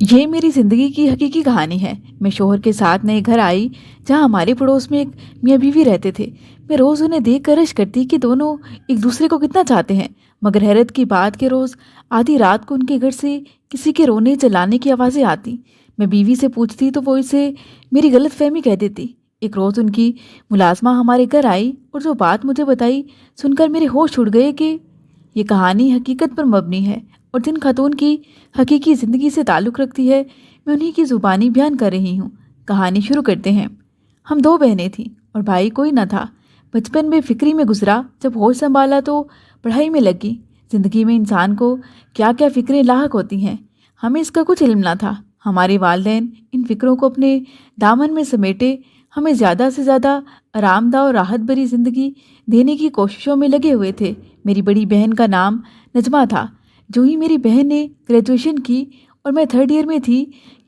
ये मेरी ज़िंदगी की हकीकी कहानी है। मैं शौहर के साथ नए घर आई, जहाँ हमारे पड़ोस में एक मियाँ बीवी रहते थे। मैं रोज़ उन्हें देख कर रश करती कि दोनों एक दूसरे को कितना चाहते हैं। मगर हैरत की बात कि रोज़ आधी रात को उनके घर से किसी के रोने चिल्लाने की आवाज़ें आती। मैं बीवी से पूछती तो वो इसे मेरी गलतफहमी कह देती। एक रोज़ उनकी मुलाजमा हमारे घर आई और जो बात मुझे बताई सुनकर मेरे होश उड़ गए कि ये कहानी हकीकत पर मबनी है और जिन खातून की हकीकी ज़िंदगी से ताल्लुक़ रखती है, मैं उन्हीं की ज़ुबानी बयान कर रही हूँ। कहानी शुरू करते हैं। हम दो बहनें थीं और भाई कोई न था। बचपन में फ़िक्री में गुजरा, जब होश संभाला तो पढ़ाई में लगी। ज़िंदगी में इंसान को क्या क्या फ़िक्रें लाहक होती हैं, हमें इसका कुछ इल्म न था। हमारे वालिदैन इन फ़िक्रों को अपने दामन में समेटे हमें ज़्यादा से ज़्यादा आरामदा और राहत भरी ज़िंदगी देने की कोशिशों में लगे हुए थे। मेरी बड़ी बहन का नाम नजमा था। जो ही मेरी बहन ने ग्रेजुएशन की और मैं थर्ड ईयर में थी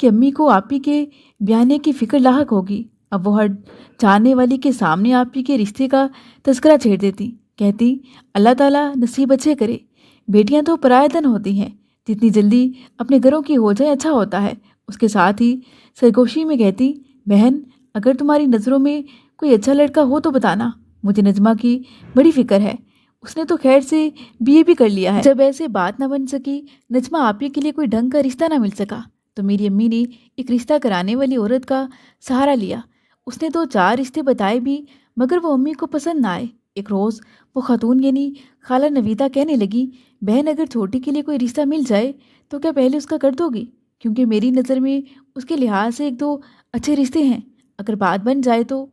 कि अम्मी को आपी के ब्याने की फ़िक्र लाहक होगी। अब वो हर चाहने वाली के सामने आपी के रिश्ते का तस्करा छेड़ देती। कहती, अल्लाह ताला नसीब अच्छे करे। बेटियां तो पराया धन होती हैं, जितनी जल्दी अपने घरों की हो जाए अच्छा होता है। उसके साथ ही सरगोशी में कहती, बहन अगर तुम्हारी नज़रों में कोई अच्छा लड़का हो तो बताना। मुझे नजमा की बड़ी फ़िक्र है। उसने तो खैर से बीए भी कर लिया है। जब ऐसे बात न बन सकी, नजमा आपी के लिए कोई ढंग का रिश्ता ना मिल सका, तो मेरी अम्मी ने एक रिश्ता कराने वाली औरत का सहारा लिया। उसने तो 4 रिश्ते बताए भी, मगर वो अम्मी को पसंद ना आए। एक रोज़ वो खातून यानी खाला नवीदा कहने लगी, बहन अगर छोटी के लिए कोई रिश्ता मिल जाए तो क्या पहले उसका कर दोगी? क्योंकि मेरी नज़र में उसके लिहाज से 1-2 अच्छे रिश्ते हैं, अगर बात बन जाए तो।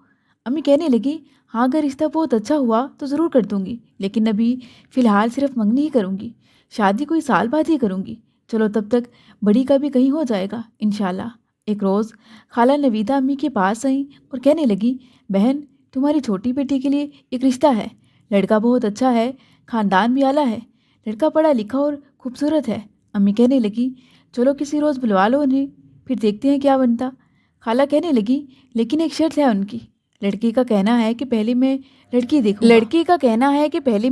अम्मी कहने लगी, हाँ अगर रिश्ता बहुत अच्छा हुआ तो ज़रूर कर दूंगी, लेकिन अभी फ़िलहाल सिर्फ मंगनी ही करूंगी। शादी कोई साल बाद ही करूंगी। चलो तब तक बड़ी का भी कहीं हो जाएगा इंशाल्लाह। एक रोज़ खाला नवीदा अम्मी के पास आई और कहने लगी, बहन तुम्हारी छोटी बेटी के लिए एक रिश्ता है। लड़का बहुत अच्छा है, ख़ानदान भी आला है। लड़का पढ़ा लिखा और खूबसूरत है। अम्मी कहने लगी, चलो किसी रोज़ बुलवा लो उन्हें, फिर देखते हैं क्या बनता। खाला कहने लगी, लेकिन एक शर्त है उनकी। लड़की का कहना है कि पहले मैं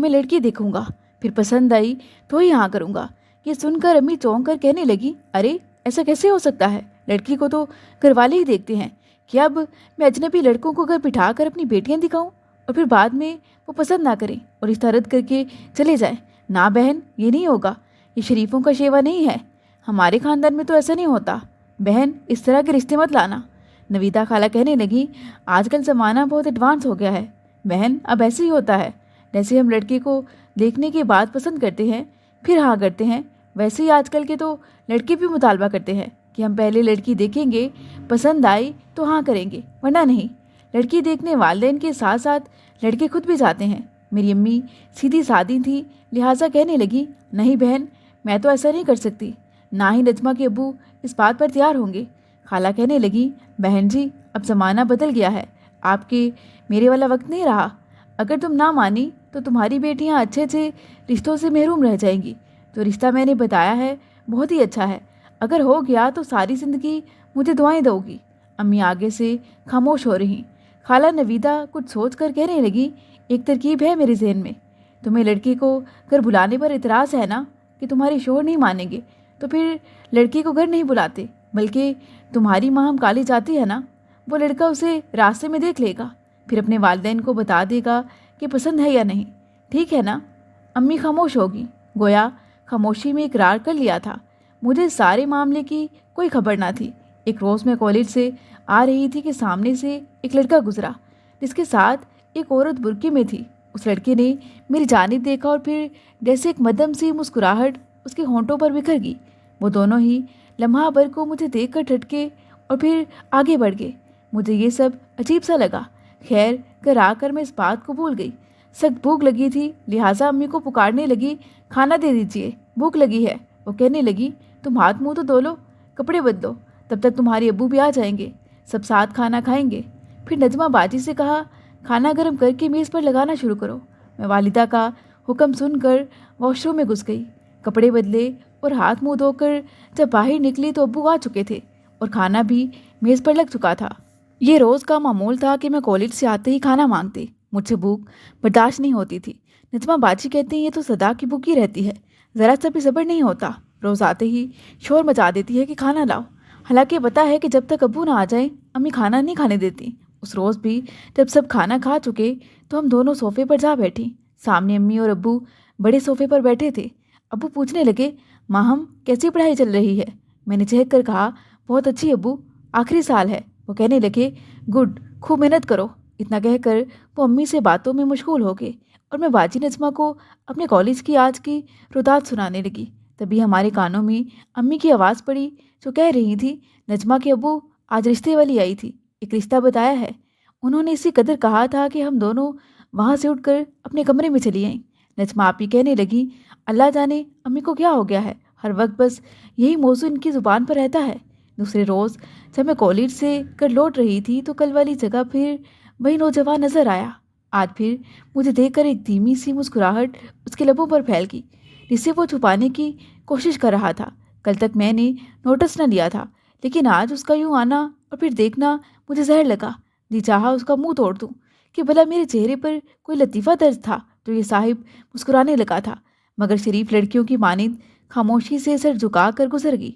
लड़की देखूंगा, फिर पसंद आई तो ही हाँ करूंगा। ये सुनकर अम्मी चौंक कर कहने लगी, अरे ऐसा कैसे हो सकता है? लड़की को तो घर वाले ही देखते हैं। क्या अब मैं अजनबी लड़कों को घर बिठा कर अपनी बेटियां दिखाऊं और फिर बाद में वो पसंद ना करें और रिश्ता रद्द करके चले जाए? ना बहन, ये नहीं होगा। ये शरीफों का शेवा नहीं है। हमारे खानदान में तो ऐसा नहीं होता। बहन इस तरह के रिश्ते मत लाना। नवीदा खाला कहने लगी, आजकल ज़माना बहुत एडवांस हो गया है बहन। अब ऐसे ही होता है, जैसे हम लड़के को देखने के बाद पसंद करते हैं फिर हाँ करते हैं, वैसे ही आजकल के तो लड़के भी मुतालबा करते हैं कि हम पहले लड़की देखेंगे, पसंद आई तो हाँ करेंगे, वरना नहीं। लड़की देखने वालिदैन के साथ साथ लड़के खुद भी जाते हैं। मेरी अम्मी सीधी सादी थी, लिहाजा कहने लगी, नहीं बहन मैं तो ऐसा नहीं कर सकती, ना ही नजमा के अब्बू इस बात पर तैयार होंगे। खाला कहने लगी, बहन जी अब ज़माना बदल गया है, आपके मेरे वाला वक्त नहीं रहा। अगर तुम ना मानी तो तुम्हारी बेटियां अच्छे अच्छे रिश्तों से महरूम रह जाएंगी। जो रिश्ता मैंने बताया है बहुत ही अच्छा है, अगर हो गया तो सारी ज़िंदगी मुझे दुआएं दोगी। अम्मी आगे से खामोश हो रही। खाला नवीदा कुछ सोच कर कहने लगी, एक तरकीब है मेरे जहन में। तुम्हें लड़की को घर बुलाने पर इतराज़ है ना कि तुम्हारे शोहर नहीं मानेंगे, तो फिर लड़की को घर नहीं बुलाते, बल्कि तुम्हारी माँ हम काली जाती है ना, वो लड़का उसे रास्ते में देख लेगा, फिर अपने वालिदैन को बता देगा कि पसंद है या नहीं। ठीक है ना? अम्मी खामोश होगी, गोया खामोशी में इकरार कर लिया था। मुझे सारे मामले की कोई खबर ना थी। एक रोज़ मैं कॉलेज से आ रही थी कि सामने से एक लड़का गुजरा, जिसके साथ एक औरत बुर्के में थी। उस लड़के ने मेरी जानिब देखा और फिर जैसे एक मध्यम सी मुस्कुराहट उसके होंठों पर बिखर गई। वो दोनों ही लम्हा भर को मुझे देखकर ठटके और फिर आगे बढ़ गए। मुझे ये सब अजीब सा लगा। खैर घर आकर मैं इस बात को भूल गई। सख्त भूख लगी थी, लिहाजा अम्मी को पुकारने लगी, खाना दे दीजिए, भूख लगी है। वो कहने लगी, तुम हाथ मुंह तो धो लो, कपड़े बदलो, तब तक तुम्हारे अब्बू भी आ जाएंगे, सब साथ खाना खाएंगे। फिर नजमा बाजी से कहा, खाना गर्म करके मेज़ पर लगाना शुरू करो। मैं वालिदा का हुक्म सुनकर वॉशरूम में घुस गई, कपड़े बदले और हाथ मुंह धोकर जब बाहर निकली तो अब्बू आ चुके थे और खाना भी मेज़ पर लग चुका था। ये रोज़ का मामूल था कि मैं कॉलेज से आते ही खाना मांगती। मुझसे भूख बर्दाश्त नहीं होती थी। नजमा बाजी कहती हैं, ये तो सदा की भूखी रहती है, ज़रा सा भी सब्र नहीं होता। रोज़ आते ही शोर मचा देती है कि खाना लाओ, हालांकि पता है कि जब तक अब्बू ना आ जाए अम्मी खाना नहीं खाने देती। उस रोज़ भी जब सब खाना खा चुके तो हम दोनों सोफे पर जा बैठी। सामने अम्मी और अब्बू बड़े सोफे पर बैठे थे। अब्बू पूछने लगे, माँ हम कैसी पढ़ाई चल रही है? मैंने चहक कर कहा, बहुत अच्छी अब्बू, आखिरी साल है। वो कहने लगे, गुड, खूब मेहनत करो। इतना कहकर वो अम्मी से बातों में मशगूल हो गए और मैं बाजी नजमा को अपने कॉलेज की आज की रुदात सुनाने लगी। तभी हमारे कानों में अम्मी की आवाज़ पड़ी जो कह रही थी, नजमा के अब्बू आज रिश्ते वाली आई थी, एक रिश्ता बताया है। उन्होंने इसी कदर कहा था कि हम दोनों वहाँ से उठकर अपने कमरे में चली आईं। नजमा आप ही कहने लगी, अल्लाह जाने अम्मी को क्या हो गया है, हर वक्त बस यही मौजू इनकी ज़ुबान पर रहता है। दूसरे रोज़ जब मैं कॉलेज से कर लौट रही थी तो कल वाली जगह फिर वही नौजवान नजर आया। आज फिर मुझे देखकर एक धीमी सी मुस्कुराहट उसके लबों पर फैल गई, जिसे वो छुपाने की कोशिश कर रहा था। कल तक मैंने नोटिस न लिया था, लेकिन आज उसका यूं आना और फिर देखना मुझे जहर लगा। जी चाहा उसका मुंह तोड़ दूं कि भला मेरे चेहरे पर कोई लतीफ़ा दर्ज था तो ये साहिब मुस्कुराने लगा था, मगर शरीफ लड़कियों की मानिंद खामोशी से सर झुका कर गुजर गई।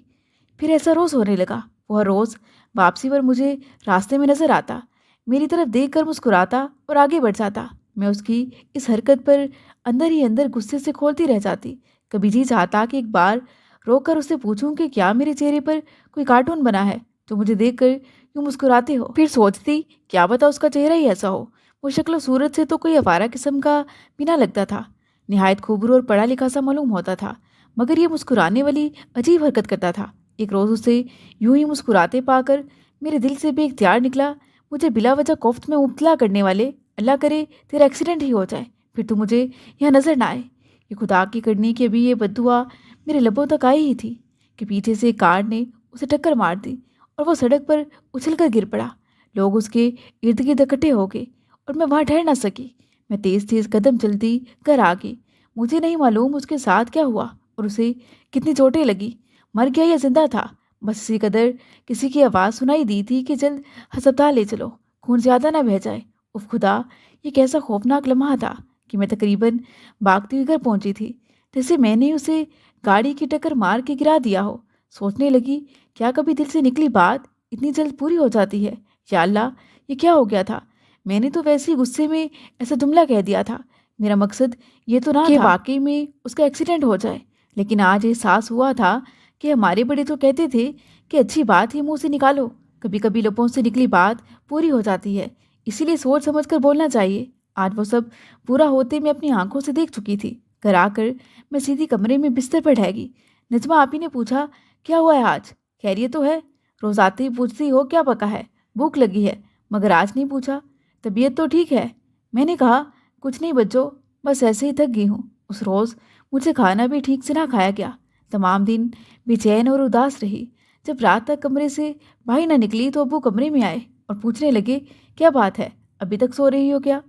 फिर ऐसा रोज़ होने लगा। वह रोज़ वापसी पर मुझे रास्ते में नजर आता, मेरी तरफ देख कर मुस्कुराता और आगे बढ़ जाता। मैं उसकी इस हरकत पर अंदर ही अंदर गुस्से से खोलती रह जाती। कभी जी चाहता कि एक बार रोक कर उससे पूछूं कि क्या मेरे चेहरे पर कोई कार्टून बना है जो मुझे देखकर यूं मुस्कुराते हो। फिर सोचती, क्या पता उसका चेहरा ही ऐसा हो। वो शक्ल सूरत से तो कोई अवारा किस्म का बिना लगता था, निहायत खूबरू और पढ़ा लिखा सा मालूम होता था, मगर ये मुस्कुराने वाली अजीब हरकत करता था। एक रोज़ उसे यूं ही मुस्कुराते पाकर मेरे दिल से बेख्तियार निकला, मुझे बिला वजह कोफ्त में मुब्तला करने वाले, अल्लाह करे तेरा एक्सीडेंट ही हो जाए, फिर तो मुझे यहाँ नजर ना आए। ये खुदा की करनी कि अभी ये बद्दुआ मेरे लबों तक आई ही थी कि पीछे से कार ने उसे टक्कर मार दी और वो सड़क पर उछलकर गिर पड़ा। लोग उसके इर्द गिर्द इकट्ठे हो गए और मैं वहाँ ठहर ना सकी। मैं तेज़ तेज़ कदम चलती घर आ गई। मुझे नहीं मालूम उसके साथ क्या हुआ और उसे कितनी चोटें लगी, मर गया या जिंदा था। बस इसी कदर किसी की आवाज़ सुनाई दी थी कि जल्द अस्पताल ले चलो, खून ज़्यादा ना बह जाए। उफ खुदा, ये कैसा खौफनाक लम्हा था कि मैं तकरीबन भागती हुई घर पहुंची थी, जैसे मैंने उसे गाड़ी की टक्कर मार के गिरा दिया हो। सोचने लगी, क्या कभी दिल से निकली बात इतनी जल्द पूरी हो जाती है? या अल्लाह, ये क्या हो गया था? मैंने तो वैसे ही गुस्से में ऐसा जुमला कह दिया था। मेरा मकसद ये तो ना कि वाकई में उसका एक्सीडेंट हो जाए, लेकिन आज एहसास हुआ था कि हमारे बड़े तो कहते थे कि अच्छी बात ही मुंह से निकालो, कभी कभी लबों से निकली बात पूरी हो जाती है, इसीलिए सोच समझ कर बोलना चाहिए। आज वो सब पूरा होते मैं अपनी आंखों से देख चुकी थी। घर आकर मैं सीधी कमरे में बिस्तर पर ढह गई। नजमा आपी ने पूछा, क्या हुआ है आज, खैरियत तो है? रोज आते ही पूछती हो क्या पका है, भूख लगी है, मगर आज नहीं पूछा। तबीयत तो ठीक है? मैंने कहा, कुछ नहीं बच्चों, बस ऐसे ही थक गई हूँ। उस रोज़ मुझसे खाना भी ठीक से ना खाया गया। तमाम दिन बेचैन और उदास रही। जब रात तक कमरे से बाहर न निकली तो अब्बू कमरे में आए और पूछने लगे, क्या बात है, अभी तक सो रही हो क्या?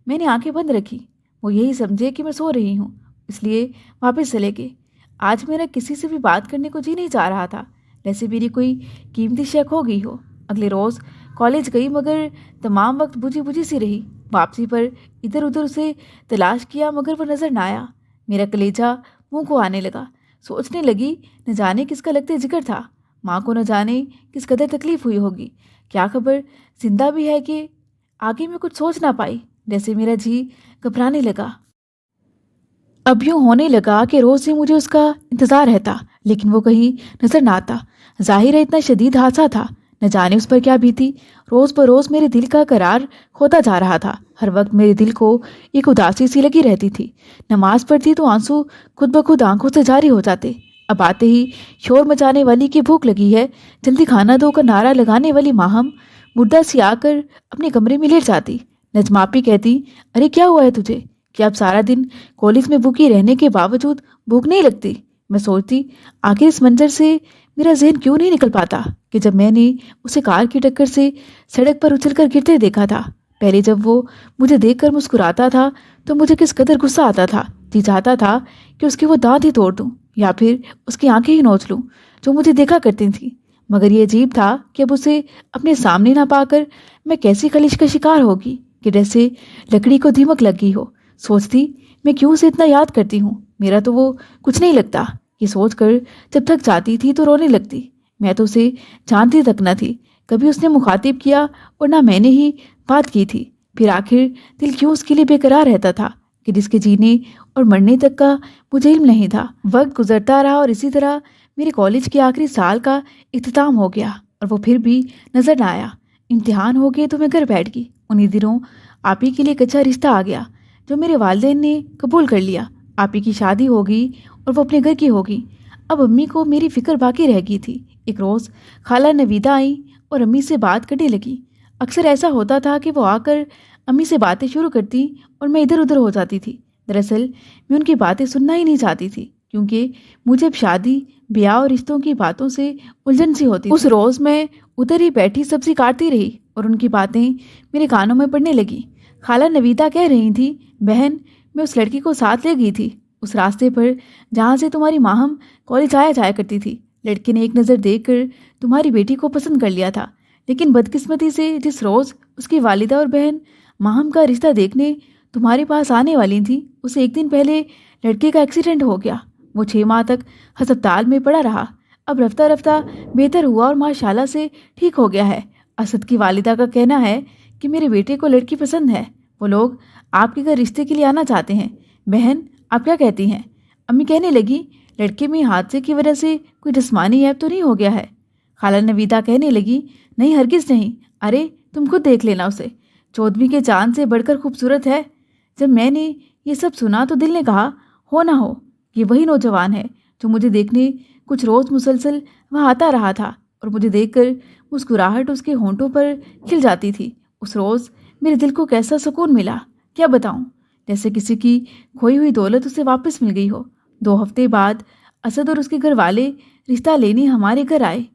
मैंने आंखें बंद रखी। वो यही समझे कि मैं सो रही हूँ, इसलिए वापस चले गए। आज मेरा किसी से भी बात करने को जी नहीं चाह रहा था, जैसे मेरी कोई कीमती शय खो गई हो। अगले रोज़ कॉलेज गई, मगर तमाम वक्त बुझी बुझी सी रही। वापसी पर इधर उधर उसे तलाश किया, मगर वो नज़र ना आया। मेरा कलेजा मुंह को आने लगा। सोचने लगी, न जाने किसका लगते जिगर था। माँ को न जाने किस कदर तकलीफ हुई होगी, क्या खबर जिंदा भी है कि? आगे मैं कुछ सोच ना पाई, जैसे मेरा जी घबराने लगा। अब यूँ होने लगा कि रोज़ ही मुझे उसका इंतज़ार रहता, लेकिन वो कहीं नजर ना आता। जाहिर है इतना शदीद हादसा था, न जाने उस पर क्या बीती। रोज़ बरोज़ मेरे दिल का करार खोता जा रहा था। हर वक्त मेरे दिल को एक उदासी सी लगी रहती थी। नमाज पढ़ती तो आंसू खुद ब खुद आंखों से जारी हो जाते। अब आते ही शोर मचाने वाली की भूख लगी है, जल्दी खाना दो का नारा लगाने वाली माहम मुर्दा सी आकर अपने कमरे में लेट जाती। नजमापी कहती, अरे क्या हुआ है तुझे कि अब सारा दिन कॉलेज में भूखी रहने के बावजूद भूख नहीं लगती? मैं सोचती, आखिर इस मंजर से मेरा जहन क्यों नहीं निकल पाता कि जब मैंने उसे कार की टक्कर से सड़क पर उछलकर गिरते देखा था। पहले जब वो मुझे देखकर मुस्कुराता था तो मुझे किस कदर गुस्सा आता था। जी चाहता था कि उसके वो दांत ही तोड़ दूं या फिर उसकी आंखें ही नोच लूं जो मुझे देखा करती थी। मगर ये अजीब था कि अब उसे अपने सामने ना पाकर मैं कैसी खलिश का शिकार होगी कि जैसे लकड़ी को दीमक लगी हो। सोचती, मैं क्यों उसे इतना याद करती हूँ, मेरा तो वो कुछ नहीं लगता। ये सोच कर जब थक जाती थी तो रोने लगती। मैं तो उसे जानती तक न थी, कभी उसने मुखातिब किया और ना मैंने ही बात की थी। फिर आखिर दिल क्यों उसके लिए बेकरार रहता था कि जिसके जीने और मरने तक का मुझे इल्म नहीं था। वक्त गुजरता रहा और इसी तरह मेरे कॉलेज के आखिरी साल का इख्तिताम हो गया और वो फिर भी नजर न आया। इम्तिहान हो गए तो मैं घर बैठ गई। उन्हीं दिनों आप ही के लिए एक अच्छा रिश्ता आ गया जो मेरे वालिदैन ने कबूल कर लिया। आप ही की शादी हो गई और वो अपने घर की होगी। अब अम्मी को मेरी फिक्र बाकी रह गई थी। एक रोज़ खाला नवीदा आई और अम्मी से बात करने लगी। अक्सर ऐसा होता था कि वो आकर अम्मी से बातें शुरू करती और मैं इधर उधर हो जाती थी। दरअसल मैं उनकी बातें सुनना ही नहीं चाहती थी, क्योंकि मुझे अब शादी ब्याह और रिश्तों की बातों से उलझन सी होती। उस रोज़ मैं उधर ही बैठी सब्जी काटती रही और उनकी बातें मेरे कानों में पड़ने लगी। खाला नवीदा कह रही थी, बहन मैं उस लड़की को साथ ले गई थी, उस रास्ते पर जहाँ से तुम्हारी माहम कॉलेज आया जाया करती थी। लड़के ने एक नज़र देखकर तुम्हारी बेटी को पसंद कर लिया था, लेकिन बदकिस्मती से जिस रोज़ उसकी वालिदा और बहन माहम का रिश्ता देखने तुम्हारे पास आने वाली थी, उसे एक दिन पहले लड़के का एक्सीडेंट हो गया। वो 6 माह तक अस्पताल में पड़ा रहा। अब रफ्ता रफ्ता बेहतर हुआ और माशाल्लाह से ठीक हो गया है। असद की वालिदा का कहना है कि मेरे बेटे को लड़की पसंद है, वो लोग आपके घर रिश्ते के लिए आना चाहते हैं। बहन आप क्या कहती हैं? अम्मी कहने लगी, लड़के में हादसे की वजह से कोई जिस्मानी ऐब तो नहीं हो गया है? खाला नवीदा कहने लगी, नहीं हरगिज़ नहीं, अरे तुम खुद देख लेना उसे, 14वीं के चांद से बढ़कर खूबसूरत है। जब मैंने ये सब सुना तो दिल ने कहा, हो ना हो ये वही नौजवान है जो मुझे देखने कुछ रोज़ मुसलसल वहाँ आता रहा था और मुझे देखकर मुस्कुराहट उसके होंठों पर खिल जाती थी। उस रोज़ मेरे दिल को कैसा सुकून मिला, क्या बताऊं, जैसे किसी की खोई हुई दौलत उसे वापस मिल गई हो। 2 हफ्ते बाद असद और उसके घर वाले रिश्ता लेने हमारे घर आए।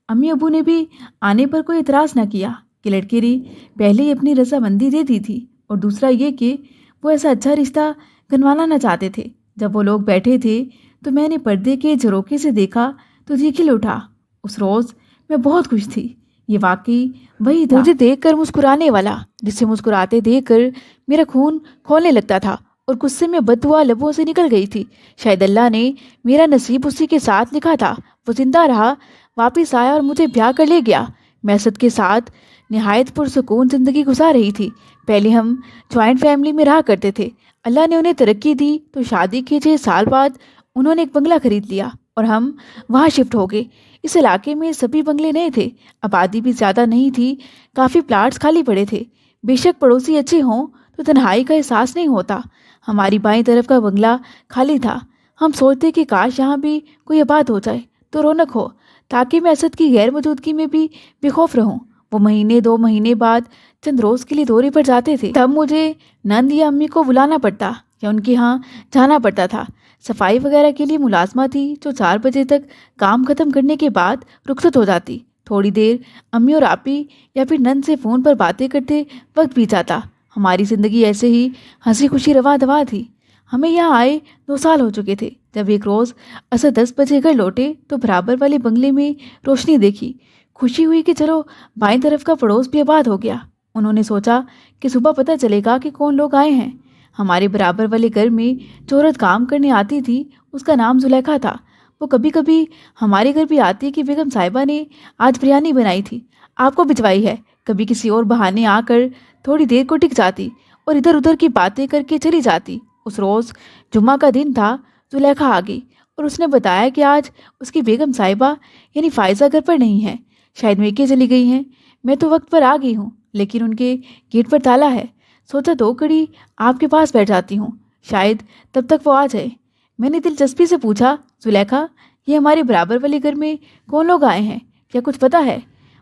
अम्मी अबू ने भी आने पर कोई इतराज़ न किया कि लड़के ने पहले ही अपनी रजामंदी दे दी थी, और दूसरा ये कि वो ऐसा अच्छा रिश्ता गंवाना न चाहते थे। जब वो लोग बैठे थे तो मैंने पर्दे के झरोखे से देखा तो जी खिल उठा। उस रोज़ मैं बहुत खुश थी। ये वाकई वही था, मुझे देखकर मुस्कुराने वाला, जिसे मुस्कुराते देखकर मेरा खून खौलने लगता था और गुस्से में बददुआ लबों से निकल गई थी। शायद अल्लाह ने मेरा नसीब उसी के साथ लिखा था। वो जिंदा रहा, वापस आया और मुझे ब्याह कर ले गया। मैं असद के साथ निहायत पुरसुकून ज़िंदगी गुजार रही थी। पहले हम जॉइंट फैमिली में रहा करते थे। अल्लाह ने उन्हें तरक्की दी तो शादी के 6 साल बाद उन्होंने एक बंगला खरीद लिया और हम वहाँ शिफ्ट हो गए। इस इलाके में सभी बंगले नए थे, आबादी भी ज़्यादा नहीं थी, काफ़ी प्लाट्स खाली पड़े थे। बेशक पड़ोसी अच्छे हों तो तन्हाई का एहसास नहीं होता। हमारी बाईं तरफ का बंगला खाली था। हम सोचते कि काश यहाँ भी कोई आबाद हो जाए तो रौनक हो, ताकि मैं असद की गैर मौजूदगी में भी बेखौफ रहूं। वो महीने 2 महीने बाद चंद रोज़ के लिए दौरे पर जाते थे, तब मुझे नंद या अम्मी को बुलाना पड़ता या उनके यहाँ जाना पड़ता था। सफाई वगैरह के लिए मुलाजमा थी जो 4 बजे तक काम खत्म करने के बाद रुखसत हो जाती। थोड़ी देर अम्मी और आपी या फिर नंद से फ़ोन पर बातें करते वक्त बीत जाता। हमारी ज़िंदगी ऐसे ही हंसी खुशी रवा दवा थी। हमें यहाँ आए 2 साल हो चुके थे जब एक रोज़ असद 10 बजे घर लौटे तो बराबर वाले बंगले में रोशनी देखी। खुशी हुई कि चलो बाईं तरफ का पड़ोस भी आबाद हो गया। उन्होंने सोचा कि सुबह पता चलेगा कि कौन लोग आए हैं। हमारे बराबर वाले घर में जो औरत काम करने आती थी उसका नाम जुलेखा था। वो कभी कभी हमारे घर भी आती कि बेगम साहिबा ने आज बिरयानी बनाई थी, आपको भिजवाई है। कभी किसी और बहाने आकर थोड़ी देर को टिक जाती और इधर उधर की बातें करके चली जाती। उस रोज़ जुम्मा का दिन था। जुलेखा आ गई और उसने बताया कि आज उसकी बेगम साहिबा यानी फायजा घर पर नहीं है, शायद मेके चली गई हैं। मैं तो वक्त पर आ गई हूँ, लेकिन उनके गेट पर ताला है। सोचा 2 कड़ी आपके पास बैठ जाती हूँ, शायद तब तक वो आ जाए। मैंने दिलचस्पी से पूछा, जुलेखा ये हमारे बराबर वाले घर में कौन लोग आए हैं, क्या कुछ पता है?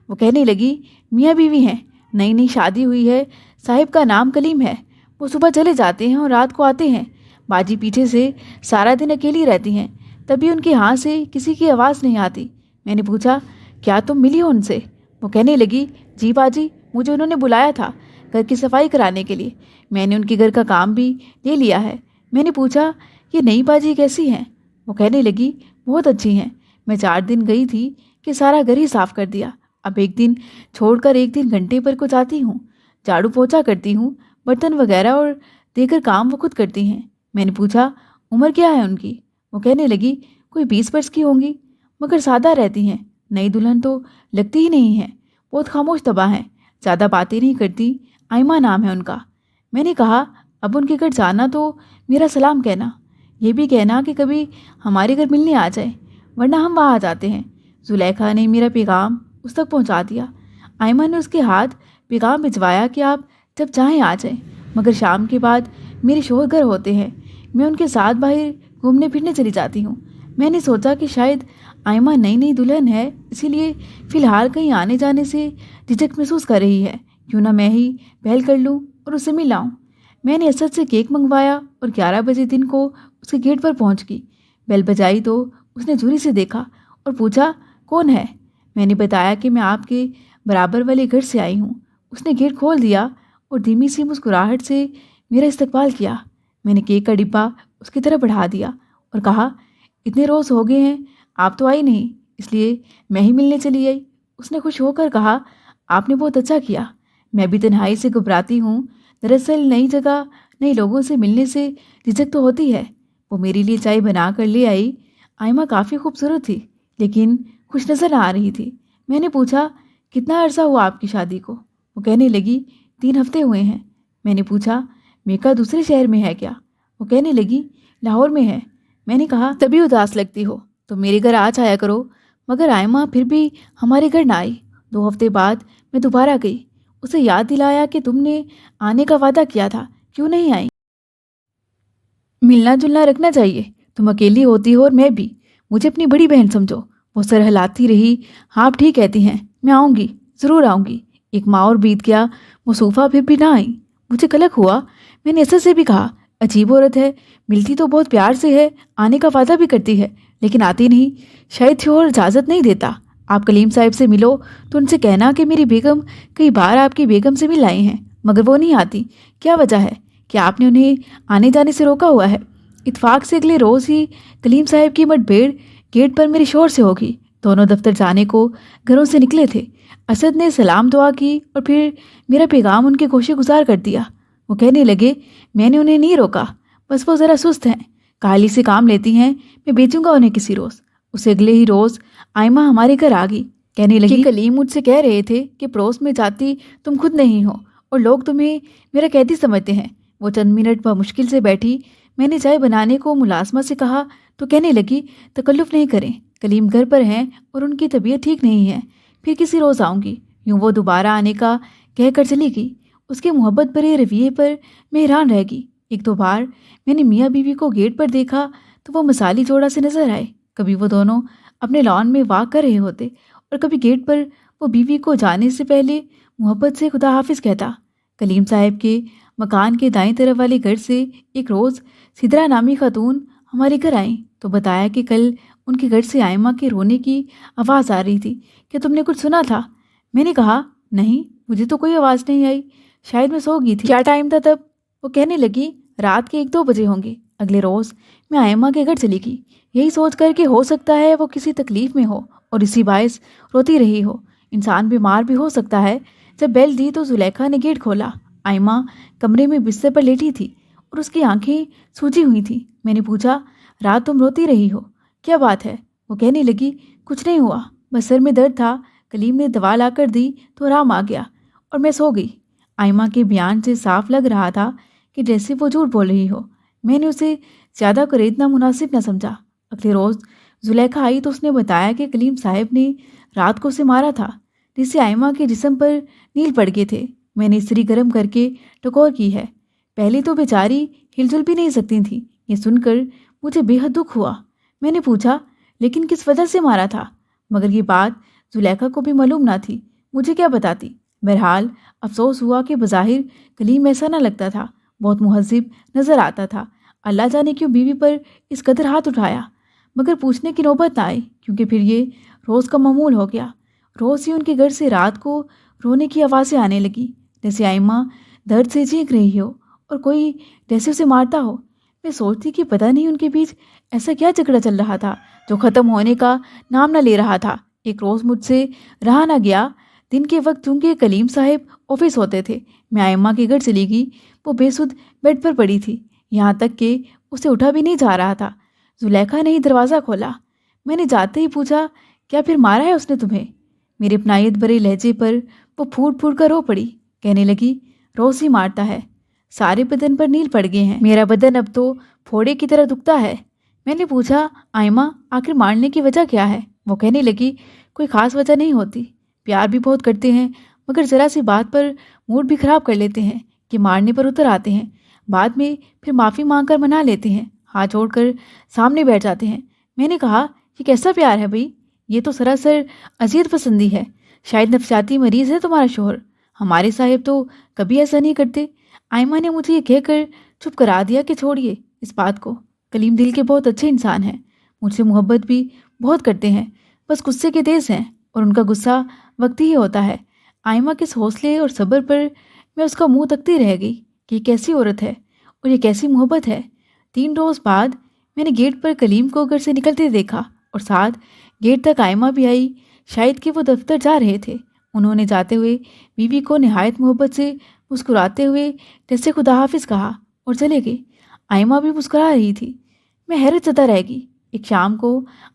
वो कहने लगी, मियाँ बीवी हैं, नई नई शादी हुई है, साहिब का नाम कलीम है। वो सुबह चले जाते हैं और रात को आते हैं। बाजी पीछे से सारा दिन अकेली रहती हैं, तभी उनके यहाँ से किसी की आवाज़ नहीं आती। मैंने पूछा, क्या तुम मिली हो उनसे? वो कहने लगी, जी बाजी, मुझे उन्होंने बुलाया था घर की सफाई कराने के लिए। मैंने उनके घर का काम भी ले लिया है। मैंने पूछा, ये नई बाजी कैसी हैं? वो कहने लगी, बहुत अच्छी हैं। मैं 4 दिन गई थी कि सारा घर ही साफ़ कर दिया। अब एक दिन छोड़कर एक दिन घंटे पर को जाती हूँ, झाड़ू पोछा करती हूँ, बर्तन वगैरह और देकर काम वो खुद करती हैं। मैंने पूछा, उम्र क्या है उनकी? वो कहने लगी, कोई 20 वर्ष की होंगी, मगर सादा रहती हैं। नई दुल्हन तो लगती ही नहीं है, बहुत खामोश तबाह हैं, ज़्यादा बातें नहीं करती। आयमा नाम है उनका। मैंने कहा, अब उनके घर जाना तो मेरा सलाम कहना, ये भी कहना कि कभी हमारे घर मिलने आ जाए, वरना हम वहाँ आ जाते हैं। जुलेखा ने मेरा पैगाम उस तक पहुँचा दिया। आयमा ने उसके हाथ पैगाम भिजवाया कि आप जब चाहें आ जाएं, मगर शाम के बाद मेरे शौहर घर होते हैं, मैं उनके साथ बाहर घूमने फिरने चली जाती हूँ। मैंने सोचा कि शायद आयमा नई नई दुल्हन है, इसीलिए फ़िलहाल कहीं आने जाने से झिझक महसूस कर रही है। क्यों ना मैं ही पहल कर लूँ और उसे मिल आऊँ। मैंने असद से केक मंगवाया और 11 बजे दिन को उसके गेट पर पहुँच गई। बेल बजाई तो उसने झुरी से देखा और पूछा, कौन है? मैंने बताया कि मैं आपके बराबर वाले घर से आई हूँ। उसने गेट खोल दिया और धीमी सी मुस्कुराहट से मेरा इस्तकबाल किया। मैंने केक का डिब्बा उसकी तरफ बढ़ा दिया और कहा, इतने रोज़ हो गए हैं, आप तो आई नहीं, इसलिए मैं ही मिलने चली आई। उसने खुश होकर कहा, आपने बहुत अच्छा किया। मैं भी तन्हाई से घबराती हूँ। दरअसल नई जगह नए लोगों से मिलने से झिझक तो होती है। वो मेरे लिए चाय बना कर ले आई। आयमा काफ़ी खूबसूरत थी, लेकिन खुश नज़र आ रही थी। मैंने पूछा, कितना अरसा हुआ आपकी शादी को? वो कहने लगी, 3 हफ्ते हुए हैं। मैंने पूछा, मेका दूसरे शहर में है क्या? वो कहने लगी, लाहौर में है। मैंने कहा, तभी उदास लगती हो तो मेरे घर आ जाया करो। मगर आयमा फिर भी हमारे घर ना आई। 2 हफ्ते बाद मैं दोबारा गई। उसे याद दिलाया कि तुमने आने का वादा किया था, क्यों नहीं आई? मिलना जुलना रखना चाहिए। तुम अकेली होती हो और मैं भी। मुझे अपनी बड़ी बहन समझो। वो सर हिलाती रही। हाँ, आप ठीक कहती हैं, मैं आऊँगी, ज़रूर आऊँगी। एक माह और बीत गया, मुसूफ़ा फिर भी ना आई। मुझे कलक हुआ। मैंने असद से भी कहा, अजीब औरत है, मिलती तो बहुत प्यार से है, आने का वादा भी करती है, लेकिन आती नहीं। शायद शोहर इजाज़त नहीं देता। आप कलीम साहब से मिलो तो उनसे कहना कि मेरी बेगम कई बार आपकी बेगम से मिल आई हैं, मगर वो नहीं आती। क्या वजह है? क्या आपने उन्हें आने जाने से रोका हुआ है? इत्फाक से अगले रोज़ ही कलीम साहब की मुठभेड़ गेट पर मेरे शोहर से होगी। दोनों दफ्तर जाने को घरों से निकले थे। असद ने सलाम दुआ की और फिर मेरा पैगाम उनके गोशे गुजार कर दिया। वो कहने लगे, मैंने उन्हें नहीं रोका, बस वो ज़रा सुस्त हैं, काहली से काम लेती हैं, मैं बेचूंगा उन्हें किसी रोज़। उसे अगले ही रोज़ आयमा हमारे घर आ गई। कहने लगी, कलीम मुझसे कह रहे थे कि पड़ोस में जाती तुम खुद नहीं हो और लोग तुम्हें मेरा कैदी समझते हैं। वो चंद मिनट मुश्किल से बैठी। मैंने चाय बनाने को मुलाजमा से कहा तो कहने लगी, तकल्लुफ़ नहीं करें, कलीम घर पर हैं और उनकी तबीयत ठीक नहीं है, फिर किसी रोज़ आऊँगी। यूँ वो दोबारा आने का कहकर चली गई। उसके मोहब्बत भरे रवैये पर मैं हैरान रह गई। 1-2 बार मैंने मियाँ बीवी को गेट पर देखा तो वो मिसाली जोड़ा से नजर आए। कभी वो दोनों अपने लॉन में वॉक कर रहे होते और कभी गेट पर वो बीवी को जाने से पहले मोहब्बत से खुदा हाफिज़ कहता। कलीम साहब के मकान के दाईं तरफ वाले घर से एक रोज़ सिदरा नामी खातून हमारे घर आई तो बताया कि कल उनके घर से आयमा के रोने की आवाज़ आ रही थी। क्या तुमने कुछ सुना था? मैंने कहा, नहीं, मुझे तो कोई आवाज़ नहीं आई, शायद मैं सो गई थी। क्या टाइम था तब? वो कहने लगी, रात के 1-2 बजे होंगे। अगले रोज़ मैं आयमा के घर चली गई, यही सोच कर कि हो सकता है वो किसी तकलीफ़ में हो और इसी बायस रोती रही हो। इंसान बीमार भी हो सकता है। जब बेल दी तो जुलेखा ने गेट खोला। आयमा कमरे में बिस्तर पर लेटी थी और उसकी आंखें सूजी हुई थी। मैंने पूछा, रात तुम रोती रही हो, क्या बात है? वो कहने लगी, कुछ नहीं हुआ, बस सर में दर्द था। कलीम ने दवा ला कर दी तो आराम आ गया और मैं सो गई। आयमा के बयान से साफ लग रहा था कि जैसे वो झूठ बोल रही हो। मैंने उसे ज़्यादा करेदना मुनासिब न समझा। अगले रोज़ जुलेखा आई तो उसने बताया कि कलीम साहब ने रात को उसे मारा था, जिससे आयमा के जिस्म पर नील पड़ गए थे। मैंने इस्त्री गर्म करके टकोर की है। पहले तो बेचारी हिलजुल भी नहीं सकती थी। ये सुनकर मुझे बेहद दुख हुआ। मैंने पूछा, लेकिन किस वजह से मारा था? मगर ये बात जुलेखा को भी मालूम ना थी, मुझे क्या बताती। बहरहाल अफसोस हुआ कि बज़ाहिर कलीम ऐसा न लगता था, बहुत मुहज़्ज़िब नज़र आता था। अल्लाह जाने क्यों बीवी पर इस कदर हाथ उठाया, मगर पूछने की नौबत ना आई, क्योंकि फिर ये रोज़ का मामूल हो गया। रोज़ ही उनके घर से रात को रोने की आवाज़ें आने लगी, जैसे आयमा दर्द से चीख रही हो और कोई जैसे उसे मारता हो। मैं सोचती कि पता नहीं उनके बीच ऐसा क्या झगड़ा चल रहा था जो ख़त्म होने का नाम न ले रहा था। एक रोज़ मुझसे रहा ना गया। दिन के वक्त चूँकि कलीम साहब ऑफिस होते थे, मैं आयमा के घर चली गई। वो बेसुध बेड पर पड़ी थी, यहाँ तक कि उसे उठा भी नहीं जा रहा था। जुलेखा ने ही दरवाज़ा खोला। मैंने जाते ही पूछा, क्या फिर मारा है उसने तुम्हें? मेरे अपनायत भरे लहजे पर वो फूट फूट कर रो पड़ी। कहने लगी, रोज ही मारता है, सारे बदन पर नील पड़ गए हैं, मेरा बदन अब तो फोड़े की तरह दुखता है। मैंने पूछा, आयमा आखिर मारने की वजह क्या है? वो कहने लगी, कोई खास वजह नहीं होती, प्यार भी बहुत करते हैं, मगर ज़रा सी बात पर मूड भी खराब कर लेते हैं कि मारने पर उतर आते हैं, बाद में फिर माफ़ी मांग कर मना लेते हैं, हाथ जोड़कर सामने बैठ जाते हैं। मैंने कहा, ये कैसा प्यार है भाई? ये तो सरासर अजीज पसंदी है, शायद नफसियाती मरीज़ है तुम्हारा शोहर। हमारे साहिब तो कभी ऐसा नहीं करते। आयमा ने मुझे ये कहकर चुप करा दिया कि छोड़िए इस बात को, कलीम दिल के बहुत अच्छे इंसान हैं, मुझसे मोहब्बत भी बहुत करते हैं, बस गुस्से के तेज़ हैं और उनका गुस्सा वक्ती ही होता है। आयमा के इस हौसले और सब्र पर मैं उसका मुंह तकती रह गई कि ये कैसी औरत है और ये कैसी मोहब्बत है। 3 रोज़ बाद मैंने गेट पर कलीम को घर से निकलते देखा और साथ गेट तक आयमा भी आई, शायद कि वो दफ्तर जा रहे थे। उन्होंने जाते हुए बीवी को निहायत मोहब्बत से मुस्कुराते हुए जैसे खुदा हाफिज़ कहा और चले गए। आयमा भी मुस्कुरा रही थी। मैं हैरत ज़दा रह गई। एक शाम को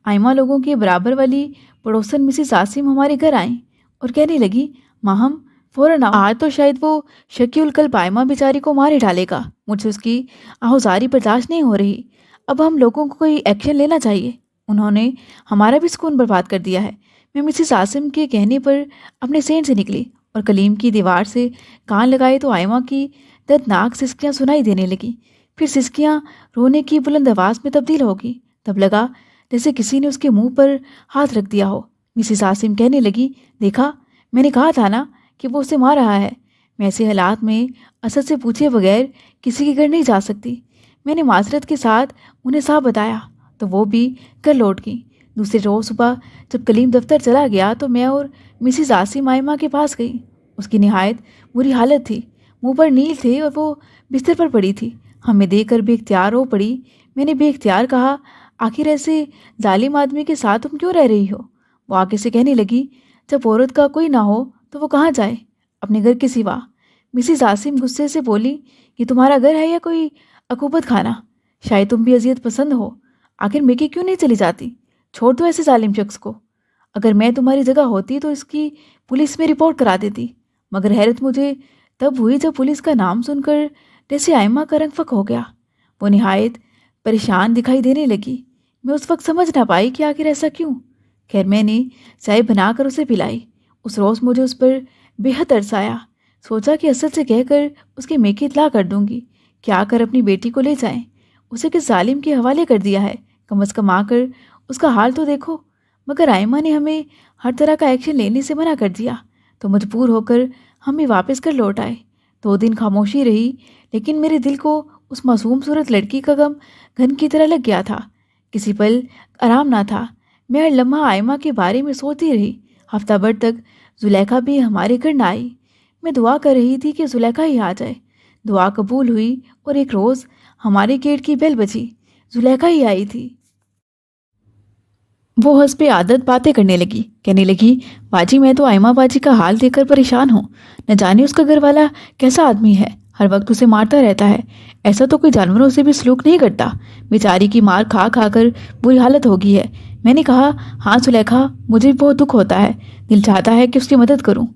आयमा लोगों के बराबर वाली पड़ोसन मिसिस आसिम हमारे घर आईं और कहने लगी, माँ हम फ़ौरन आओ, आज तो शायद वो शकीउल कल्ब आयमा बेचारी को मारे डालेगा। मुझसे उसकी आहुजारी बर्दाश्त नहीं हो रही। अब हम लोगों को कोई एक्शन लेना चाहिए। उन्होंने हमारा भी सुकून बर्बाद कर दिया है। मैं मिसिस आसिम के कहने पर अपने सेंट से निकली और कलीम की दीवार से कान लगाए तो आयमा की दर्दनाक सिसकियाँ सुनाई देने लगी। फिर सिसकियाँ रोने की बुलंद आवाज़ में तब्दील होगी। तब लगा जैसे किसी ने उसके मुंह पर हाथ रख दिया हो। मिसिस आसिम कहने लगी, देखा मैंने कहा था ना कि वो उसे मार रहा है। मैं ऐसे हालात में असद से पूछे बगैर किसी के घर नहीं जा सकती। मैंने माजरत के साथ उन्हें साफ बताया तो वो भी घर लौट गई। दूसरे रोज़ सुबह जब कलीम दफ्तर चला गया तो मैं और मिसिस आसिम आयमा के पास गई। उसकी निहायत बुरी हालत थी, मुंह पर नील थे और वो बिस्तर पर पड़ी थी। हमें देखकर बेख्तियार रो पड़ी। मैंने बेख्तियार कहा, आखिर ऐसे जालिम आदमी के साथ तुम क्यों रह रही हो? वो आगे से कहने लगी, जब औरत का कोई ना हो तो वो कहाँ जाए, अपने घर के सिवा। मिसिस आसिम गुस्से से बोली, ये तुम्हारा घर है या कोई अकूबत खाना? शायद तुम भी अजियत पसंद हो। आखिर मेके क्यों नहीं चली जाती? छोड़ दो ऐसे जालिम शख्स को। अगर मैं तुम्हारी जगह होती तो इसकी पुलिस में रिपोर्ट करा देती। मगर हैरत मुझे तब हुई जब पुलिस का नाम सुनकर जैसे आयमा का रंग फक हो गया। वो निहायत परेशान दिखाई देने लगी। मैं उस वक्त समझ ना पाई कि आखिर ऐसा क्यों। खैर मैंने चाय बनाकर उसे पिलाई। उस रोज़ मुझे उस पर बेहद तरस आया। सोचा कि असद से कहकर उसके मेके इतला कर दूंगी, क्या कर अपनी बेटी को ले जाएं। उसे किस जालिम के हवाले कर दिया है, कम अज़ कम आकर उसका हाल तो देखो। मगर आयमा ने हमें हर तरह का एक्शन लेने से मना कर दिया तो मजबूर होकर हम भी वापस कर लौट आए। 2 दिन खामोशी रही, लेकिन मेरे दिल को उस मासूम सूरत लड़की का गम घन की तरह लग गया था। किसी पल आराम ना था। मैं हर लम्हा आयमा के बारे में सोचती रही। हफ्ता भर तक जुलेखा भी हमारे घर ना आई। मैं दुआ कर रही थी कि जुलेखा ही आ जाए। दुआ कबूल हुई और एक रोज़ हमारे गेट की बेल बजी। जुलेखा ही आई थी। वो हस्बे आदत बातें करने लगी। कहने लगी, बाजी मैं तो आयमा बाजी का हाल देखकर परेशान हूँ। न जाने उसका घर वाला कैसा आदमी है, हर वक्त उसे मारता रहता है। ऐसा तो कोई जानवरों से भी सलूक नहीं करता। बेचारी की मार खा खा कर बुरी हालत हो गई है। मैंने कहा, हाँ सुलेखा, मुझे भी बहुत दुख होता है। दिल चाहता है कि उसकी मदद करूं,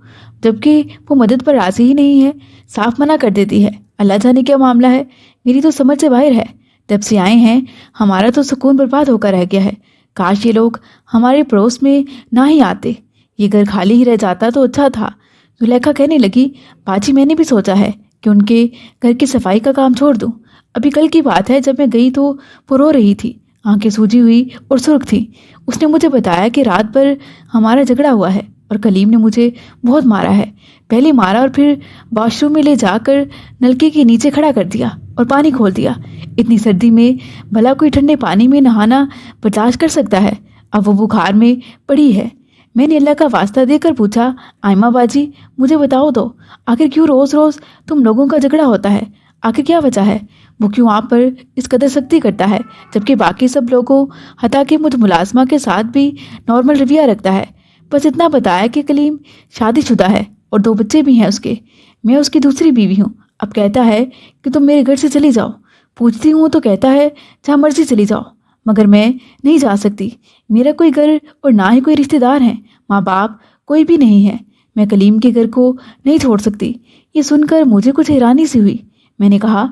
जबकि वो मदद पर राजी ही नहीं है, साफ मना कर देती है। अल्लाह जाने क्या मामला है, मेरी तो समझ से बाहर है। जब से आए हैं हमारा तो सुकून बर्बाद होकर रह गया है। काश ये लोग हमारे पड़ोस में ना ही आते, ये घर खाली ही रह जाता तो अच्छा था। जुलेखा कहने लगी, बाजी मैंने भी सोचा है कि उनके घर की सफाई का काम छोड़ दूं। अभी कल की बात है, जब मैं गई तो वो रो रही थी, आंखें सूजी हुई और सुर्ख थी। उसने मुझे बताया कि रात भर हमारा झगड़ा हुआ है और कलीम ने मुझे बहुत मारा है। पहले मारा और फिर वॉशरूम में ले जाकर नलके के नीचे खड़ा कर दिया और पानी खोल दिया। इतनी सर्दी में भला कोई ठंडे पानी में नहाना बर्दाश्त कर सकता है? अब वो बुखार में पड़ी है। मैंने अल्लाह का वास्ता देकर पूछा, आयमा बाजी मुझे बताओ तो, आखिर क्यों रोज़ रोज़ तुम लोगों का झगड़ा होता है? आखिर क्या वजह है? वो क्यों आप पर इस कदर सख्ती करता है, जबकि बाकी सब लोगों हता कि मुझ मुलाजमा के साथ भी नॉर्मल रवैया रखता है? बस इतना बताया कि कलीम शादीशुदा है और 2 बच्चे भी हैं उसके। मैं उसकी दूसरी बीवी हूँ। अब कहता है कि तुम मेरे घर से चली जाओ। पूछती हूँ तो कहता है जहाँ मर्जी चली जाओ। مگر میں نہیں جا سکتی۔ میرا کوئی گھر اور نہ ہی کوئی رشتہ دار ہے، ماں باپ کوئی بھی نہیں ہے۔ میں کلیم کے گھر کو نہیں چھوڑ سکتی۔ یہ سن کر مجھے کچھ حیرانی سی ہوئی۔ میں نے کہا،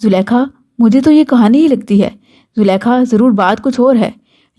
زلیخا، مجھے تو یہ کہانی ہی لگتی ہے۔ زلیخا، ضرور بات کچھ اور ہے،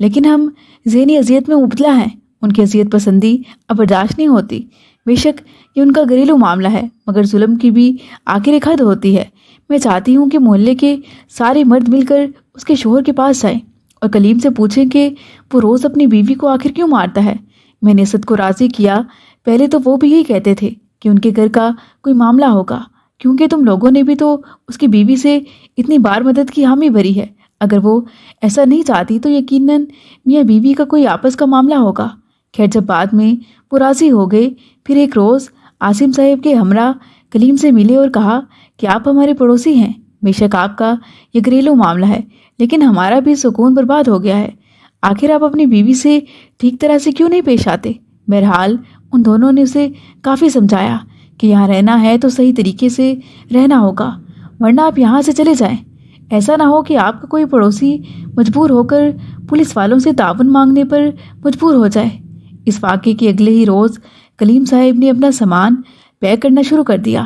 لیکن ہم ذہنی اذیت میں مبتلا ہیں۔ ان کی اذیت پسندی اب برداشت نہیں ہوتی۔ بے شک یہ ان کا گھریلو معاملہ ہے، مگر ظلم کی بھی آخر ایک حد ہوتی ہے۔ میں چاہتی ہوں کہ محلے کے سارے مرد مل کر اس کے شوہر کے پاس جائیں اور کلیم سے پوچھیں کہ وہ روز اپنی بیوی کو آخر کیوں مارتا ہے۔ میں نے اسد کو راضی کیا۔ پہلے تو وہ بھی یہی کہتے تھے کہ ان کے گھر کا کوئی معاملہ ہوگا، کیونکہ تم لوگوں نے بھی تو اس کی بیوی سے اتنی بار مدد کی حامی بھری ہے۔ اگر وہ ایسا نہیں چاہتی تو یقیناً میاں بیوی کا کوئی آپس کا معاملہ ہوگا۔ خیر، جب بعد میں وہ راضی ہو گئے، پھر ایک روز عاصم صاحب کے ہمراہ کلیم سے ملے اور کہا کہ آپ ہمارے پڑوسی ہیں۔ بے شک آپ کا یہ گھریلو معاملہ ہے، لیکن ہمارا بھی سکون برباد ہو گیا ہے۔ آخر آپ اپنی بیوی سے ٹھیک طرح سے کیوں نہیں پیش آتے؟ بہرحال ان دونوں نے اسے کافی سمجھایا کہ یہاں رہنا ہے تو صحیح طریقے سے رہنا ہوگا، ورنہ آپ یہاں سے چلے جائیں۔ ایسا نہ ہو کہ آپ کا کوئی پڑوسی مجبور ہو کر پولیس والوں سے تعاون مانگنے پر مجبور ہو جائے۔ اس واقعے کے اگلے ہی روز کلیم صاحب نے اپنا سامان پیک کرنا شروع کر دیا۔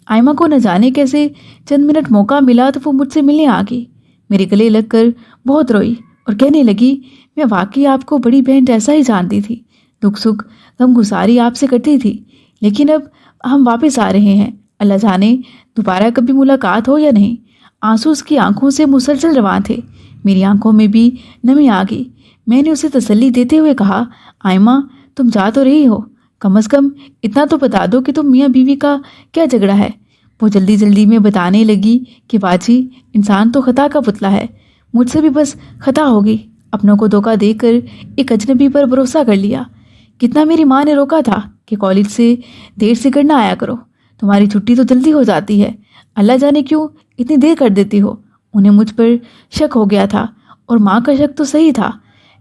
آئمہ کو نہ جانے کیسے چند منٹ موقع ملا تو وہ مجھ سے ملنے آ گئی۔ میرے گلے لگ کر بہت روئی اور کہنے لگی، میں واقعی آپ کو بڑی بہن جیسا ہی جانتی تھی، دکھ سکھ غم گساری آپ سے کرتی تھی، لیکن اب ہم واپس آ رہے ہیں، اللہ جانے دوبارہ کبھی ملاقات ہو یا نہیں۔ آنسو اس کی آنکھوں سے مسلسل رواں تھے۔ میری آنکھوں میں بھی نمی آ گئی۔ میں نے اسے تسلی دیتے ہوئے کہا، آئمہ، تم جا تو رہی ہو، کم از کم اتنا تو بتا دو کہ تم میاں بیوی کا کیا جھگڑا ہے۔ وہ جلدی جلدی میں بتانے لگی کہ باجی، انسان تو خطا کا پتلا ہے، مجھ سے بھی بس خطا ہو گئی، اپنوں کو دھوکہ دے کر ایک اجنبی پر بھروسہ کر لیا۔ کتنا میری ماں نے روکا تھا کہ کالج سے دیر سے گھر نہ آیا کرو، تمہاری چھٹی تو جلدی ہو جاتی ہے، اللہ جانے کیوں اتنی دیر کر دیتی ہو۔ انہیں مجھ پر شک ہو گیا تھا، اور ماں کا شک تو صحیح تھا۔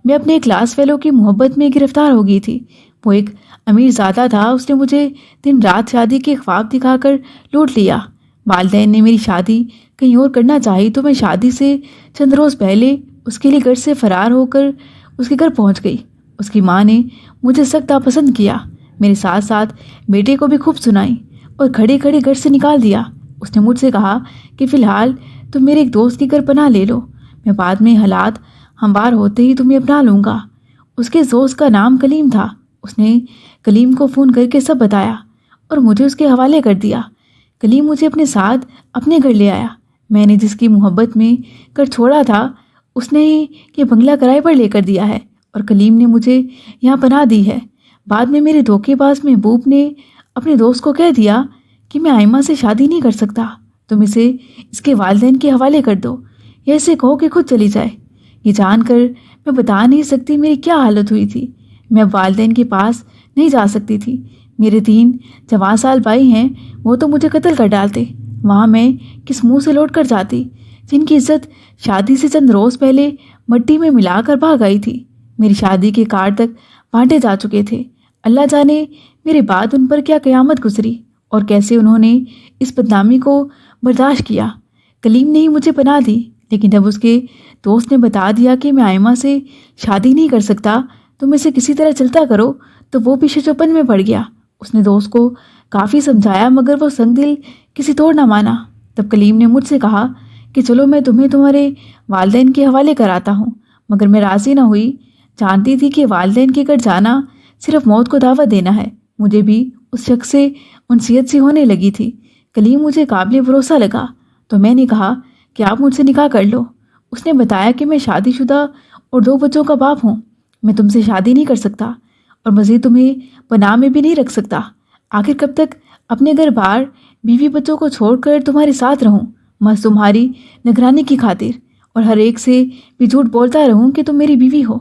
میں اپنے کلاس فیلو کی محبت میں گرفتار ہو گئی تھی۔ وہ ایک امیر زادہ تھا، اس نے مجھے دن رات شادی کے خواب دکھا کر لوٹ لیا۔ والدین نے میری شادی کہیں اور کرنا چاہی تو میں شادی سے چند روز پہلے اس کے لیے گھر سے فرار ہو کر اس کے گھر پہنچ گئی۔ اس کی ماں نے مجھے سخت ناپسند کیا، میرے ساتھ ساتھ بیٹے کو بھی خوب سنائی اور کھڑے کھڑے گھر سے نکال دیا۔ اس نے مجھ سے کہا کہ فی الحال تم میرے ایک دوست کے گھر پناہ لے لو، میں بعد میں حالات ہموار ہوتے ہی تمہیں اپنا لوں گا۔ اس کے دوست کا نام کلیم تھا۔ اس نے کلیم کو فون کر کے سب بتایا اور مجھے اس کے حوالے کر دیا۔ کلیم مجھے اپنے ساتھ اپنے گھر لے آیا۔ میں نے جس کی محبت میں گھر چھوڑا تھا، اس نے ہی یہ بنگلہ کرائے پر لے کر دیا ہے، اور کلیم نے مجھے یہاں پناہ دی ہے۔ بعد میں میرے دھوکے باز محبوب نے اپنے دوست کو کہہ دیا کہ میں آئمہ سے شادی نہیں کر سکتا، تم اسے اس کے والدین کے حوالے کر دو، یا اسے کہو کہ خود چلی جائے۔ یہ جان کر میں بتا نہیں سکتی میری کیا حالت ہوئی تھی۔ میں اب والدین کے پاس نہیں جا سکتی تھی۔ میرے 3 جوان سال بھائی ہیں، وہ تو مجھے قتل کر ڈالتے۔ وہاں میں کس منہ سے لوٹ کر جاتی، جن کی عزت شادی سے چند روز پہلے مٹی میں ملا کر بھاگ آئی تھی۔ میری شادی کے کارڈ تک بانٹے جا چکے تھے۔ اللہ جانے میرے بعد ان پر کیا قیامت گزری اور کیسے انہوں نے اس بدنامی کو برداشت کیا۔ کلیم نے ہی مجھے پناہ دی، لیکن جب اس کے دوست نے بتا دیا کہ میں آئمہ سے شادی نہیں کر سکتا، تم اسے کسی طرح چلتا کرو، تو وہ بھی شچوپن میں پڑ گیا۔ اس نے دوست کو کافی سمجھایا، مگر وہ سنگ دل کسی طور نہ مانا۔ تب کلیم نے مجھ سے کہا کہ چلو میں تمہیں تمہارے والدین کے حوالے کراتا ہوں، مگر میں راضی نہ ہوئی۔ جانتی تھی کہ والدین کے گھر جانا صرف موت کو دعوت دینا ہے۔ مجھے بھی اس شخص سے انسیت سی ہونے لگی تھی۔ کلیم مجھے قابل بھروسہ لگا، تو میں نے کہا کہ آپ مجھ سے نکاح کر لو۔ اس نے بتایا کہ میں شادی شدہ اور 2 بچوں کا باپ ہوں، میں تم سے شادی نہیں کر سکتا، اور مزید تمہیں پناہ میں بھی نہیں رکھ سکتا۔ آخر کب تک اپنے گھر بار بیوی بچوں کو چھوڑ کر تمہارے ساتھ رہوں، بس تمہاری نگرانی کی خاطر، اور ہر ایک سے بھی جھوٹ بولتا رہوں کہ تم میری بیوی ہو،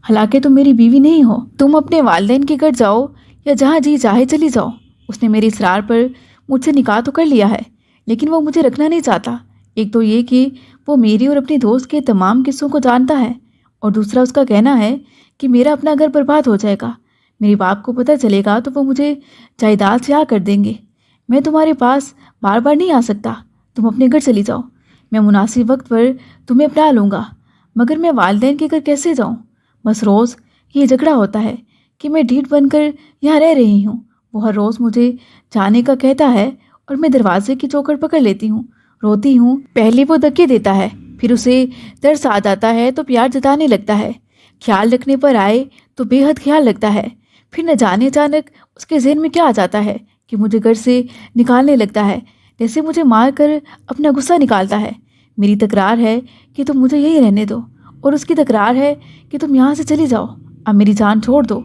حالانکہ تم میری بیوی نہیں ہو۔ تم اپنے والدین کے گھر جاؤ یا جہاں جی چاہے چلی جاؤ۔ اس نے میرے اصرار پر مجھ سے نکاح تو کر لیا ہے، لیکن وہ مجھے رکھنا نہیں چاہتا۔ ایک تو یہ کہ وہ میری اور اپنے دوست کے تمام قصوں کو جانتا ہے، اور دوسرا اس کا کہنا ہے کہ میرا اپنا گھر برباد ہو جائے گا، میرے باپ کو پتہ چلے گا تو وہ مجھے جائیداد سے کر دیں گے۔ میں تمہارے پاس بار بار نہیں آ سکتا، تم اپنے گھر چلی جاؤ، میں مناسب وقت پر تمہیں اپنا لوں گا۔ मगर मैं वालिदैन के घर कैसे जाऊं? बस रोज़ ये झगड़ा होता है कि मैं ढीठ बनकर यहाँ रह रही हूँ। वो हर रोज़ मुझे जाने का कहता है और मैं दरवाजे की चौखट पकड़ लेती हूँ, रोती हूँ। पहले वो धक्के देता है, फिर उसे तरस आ जाता है तो प्यार जताने लगता है। ख्याल रखने पर आए तो बेहद ख्याल रखता है। फिर न जाने अचानक उसके ज़हन में क्या आ जाता है कि मुझे घर से निकालने लगता है, जैसे मुझे मार कर अपना गुस्सा निकालता है। मेरी तकरार है कि तुम मुझे यहीं रहने दो और उसकी तकरार है कि तुम यहाँ से चली जाओ। अब मेरी जान छोड़ दो।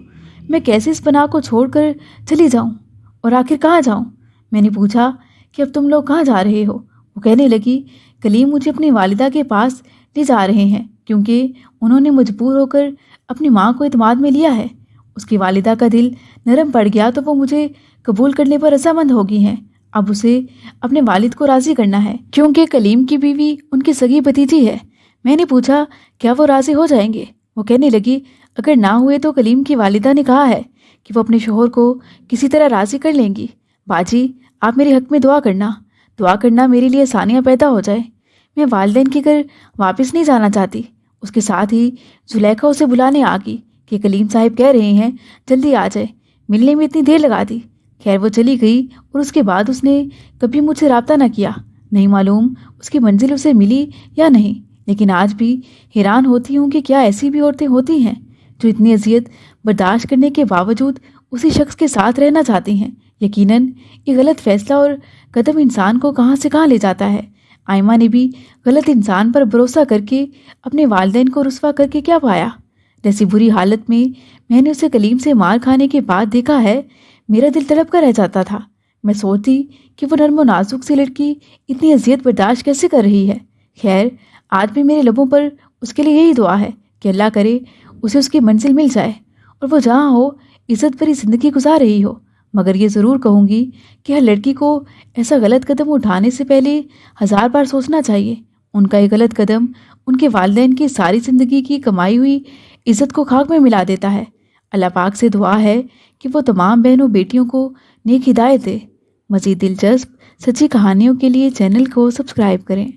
मैं कैसे इस पनाह को छोड़कर चली जाऊँ और आखिर कहाँ जाऊँ? मैंने पूछा कि अब तुम लोग कहाँ जा रहे हो? वो कहने लगी, कलीम मुझे अपनी वालिदा के पास ले जा रहे हैं क्योंकि उन्होंने मजबूर होकर अपनी माँ को इत्मीनान में लिया है। उसकी वालिदा का दिल नरम पड़ गया तो वो मुझे कबूल करने पर रजामंद हो गई हैं। अब उसे अपने वालिद को राज़ी करना है क्योंकि कलीम की बीवी उनकी सगी भतीजी है। मैंने पूछा, क्या वो राज़ी हो जाएंगे? वो कहने लगी, अगर ना हुए तो कलीम की वालिदा ने कहा है कि वो अपने शोहर को किसी तरह राज़ी कर लेंगी। बाजी, आप मेरे हक़ में दुआ करना मेरे लिए आसानियाँ पैदा हो जाए। मैं वालिदैन के घर वापस नहीं जाना चाहती। उसके साथ ही जुलेखा उसे बुलाने आ गई कि कलीम साहिब कह रहे हैं जल्दी आ जाए। मिलने में इतनी देर लगा दी। खैर वो चली गई और उसके बाद उसने कभी मुझसे रब्ता न किया। नहीं मालूम उसकी मंजिल उसे मिली या नहीं, लेकिन आज भी हैरान होती हूँ कि क्या ऐसी भी औरतें होती हैं जो इतनी अजियत बर्दाश्त करने के बावजूद उसी शख्स के साथ रहना चाहती हैं। यकीनन ये गलत फैसला और कदम इंसान को कहाँ से कहाँ ले जाता है। आयमा ने भी गलत इंसान पर भरोसा करके अपने वालिदैन को रुस्वा करके क्या पाया? जैसी बुरी हालत में मैंने उसे कलीम से मार खाने के बाद देखा है, मेरा दिल तड़प कर रह जाता था। मैं सोचती कि वो नर्म नाजुक सी लड़की इतनी अजियत बर्दाश्त कैसे कर रही है। खैर, आज भी मेरे लबों पर उसके लिए यही दुआ है कि अल्लाह करे उसे उसकी मंजिल मिल जाए और वो जहाँ हो इज़्ज़त भरी ज़िंदगी गुजार रही हो। मगर ये ज़रूर कहूँगी कि हर लड़की को ऐसा गलत कदम उठाने से पहले 1000 बार सोचना चाहिए। उनका ये गलत कदम उनके वालिदैन की सारी ज़िंदगी की कमाई हुई इज़्ज़त को खाक में मिला देता है। अल्लाह पाक से दुआ है कि वो तमाम बहनों बेटियों को नेक हिदायत दे। मज़ीद दिलचस्प सच्ची कहानियों के लिए चैनल को सब्सक्राइब करें।